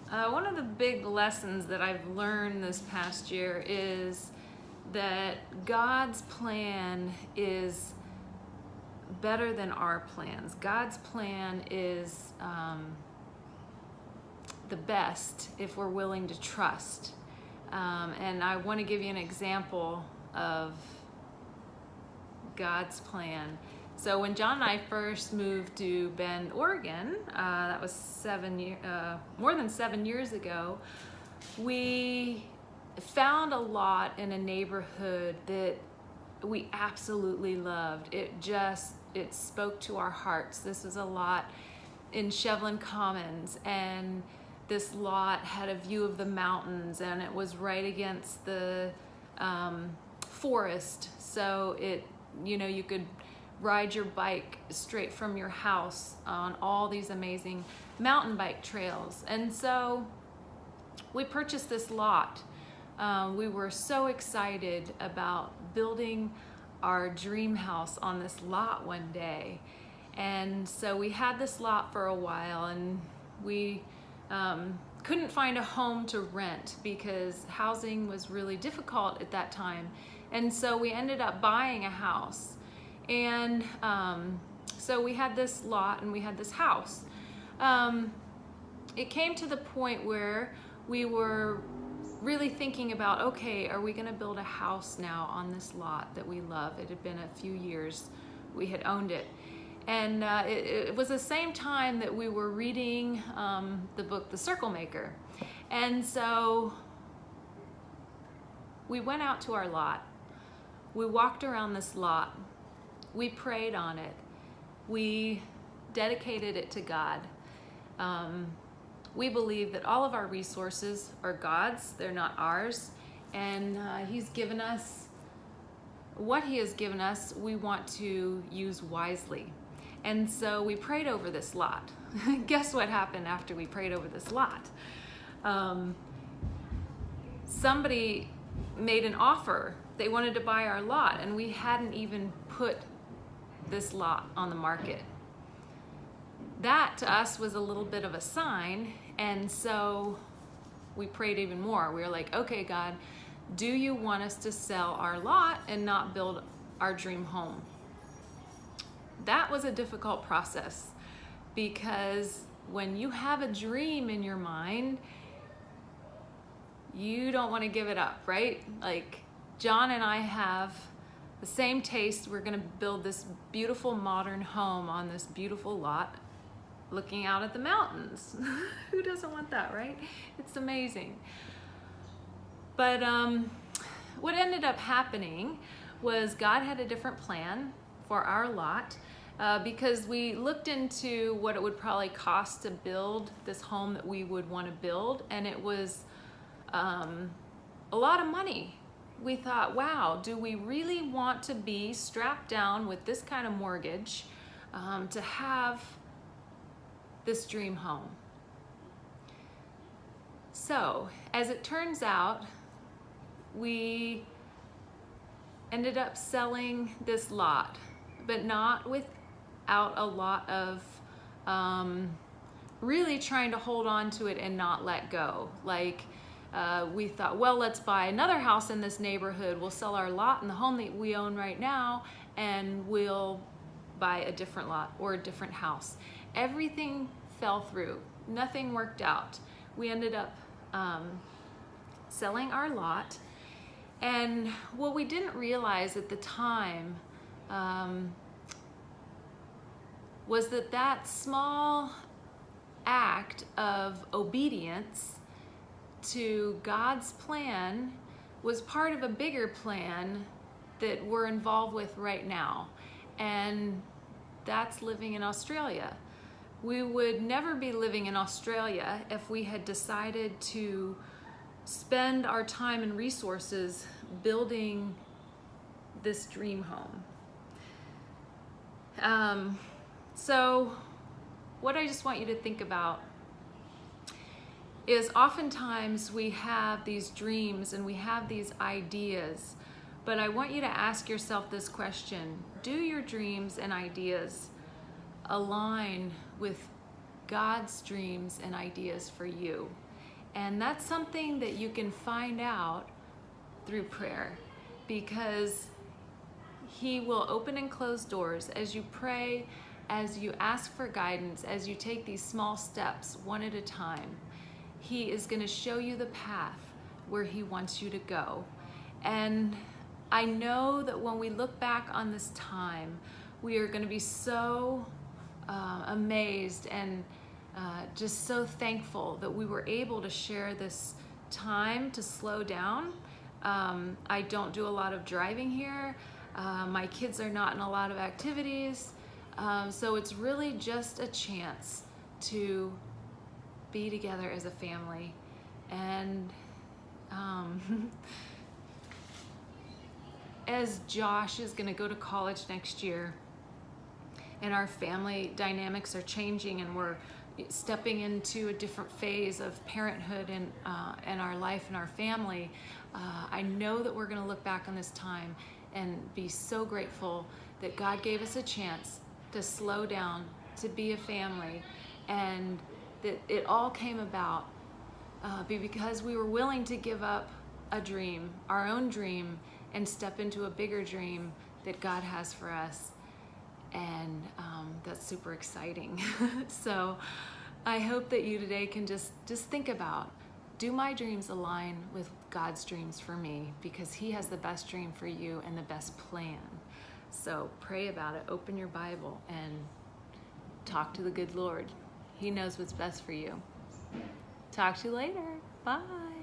One of the big lessons that I've learned this past year is that God's plan is better than our plans. God's plan is the best if we're willing to trust. And I want to give you an example of God's plan. So when John and I first moved to Bend, Oregon, that was more than 7 years ago, we found a lot in a neighborhood that we absolutely loved. It spoke to our hearts. This was a lot in Shevlin Commons, and this lot had a view of the mountains, and it was right against the forest. So you could ride your bike straight from your house on all these amazing mountain bike trails. And so we purchased this lot. We were so excited about building our dream house on this lot one day. And so we had this lot for a while, and we couldn't find a home to rent because housing was really difficult at that time. And so we ended up buying a house. And so we had this lot and we had this house. It came to the point where we were really thinking about, okay, are we going to build a house now on this lot that we love? It had been a few years we had owned it. And it was the same time that we were reading the book, The Circle Maker. And so we went out to our lot. We walked around this lot. We prayed on it. We dedicated it to God. We believe that all of our resources are God's, they're not ours. And He's given us what He has given us, we want to use wisely. And so we prayed over this lot. Guess what happened after we prayed over this lot? Somebody made an offer. They wanted to buy our lot, and we hadn't even put this lot on the market. That to us was a little bit of a sign, and so we prayed even more. We were like, okay, God, do you want us to sell our lot and not build our dream home? That was a difficult process, because when you have a dream in your mind, you don't want to give it up, right? Like John and I have the same taste. We're going to build this beautiful modern home on this beautiful lot looking out at the mountains. Who doesn't want that, right? It's amazing. But what ended up happening was God had a different plan for our lot, because we looked into what it would probably cost to build this home that we would want to build, and it was a lot of money. We thought, wow, do we really want to be strapped down with this kind of mortgage to have this dream home? So, as it turns out, we ended up selling this lot, but not without a lot of really trying to hold on to it and not let go. Like, we thought, well, let's buy another house in this neighborhood. We'll sell our lot and the home that we own right now, and we'll buy a different lot or a different house. Everything fell through. Nothing worked out. We ended up selling our lot. And what we didn't realize at the time was that small act of obedience to God's plan was part of a bigger plan that we're involved with right now, and that's living in Australia. We would never be living in Australia if we had decided to spend our time and resources building this dream home. So what I just want you to think about is oftentimes we have these dreams and we have these ideas, but I want you to ask yourself this question: do your dreams and ideas align with God's dreams and ideas for you? And that's something that you can find out through prayer, because He will open and close doors as you pray, as you ask for guidance, as you take these small steps one at a time. He is going to show you the path where He wants you to go. And I know that when we look back on this time, we are going to be so amazed and just so thankful that we were able to share this time to slow down. I don't do a lot of driving here. My kids are not in a lot of activities. So it's really just a chance to be together as a family. And as Josh is going to go to college next year, and our family dynamics are changing, and we're stepping into a different phase of parenthood and our life and our family, I know that we're going to look back on this time and be so grateful that God gave us a chance to slow down, to be a family, and that it all came about because we were willing to give up a dream, our own dream, and step into a bigger dream that God has for us. And that's super exciting. So I hope that you today can just think about, do my dreams align with God's dreams for me? Because He has the best dream for you and the best plan. So pray about it, open your Bible, and talk to the good Lord. He knows what's best for you. Talk to you later. Bye.